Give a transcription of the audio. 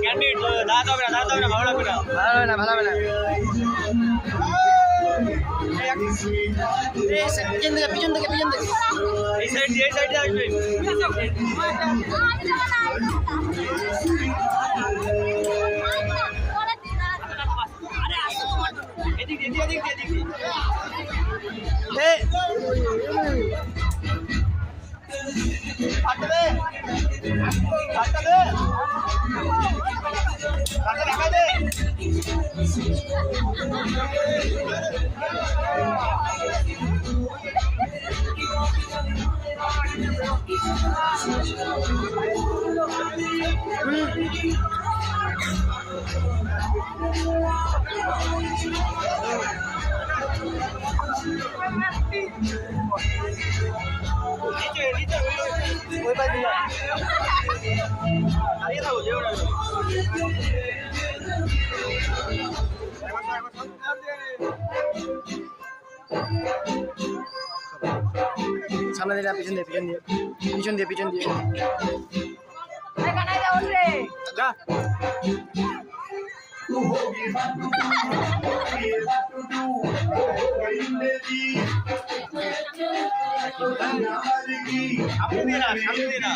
candid দাঁড়াতে হবে না ভালো লাগবে না ভালো হবে না পিছন থেকে এই সাইডে আসবে এদিক ওই পাশে দাঁড়িয়ে থাকো যেও না সামনে দিলে পিছন দিয়ে যা সামনে দিয়ে না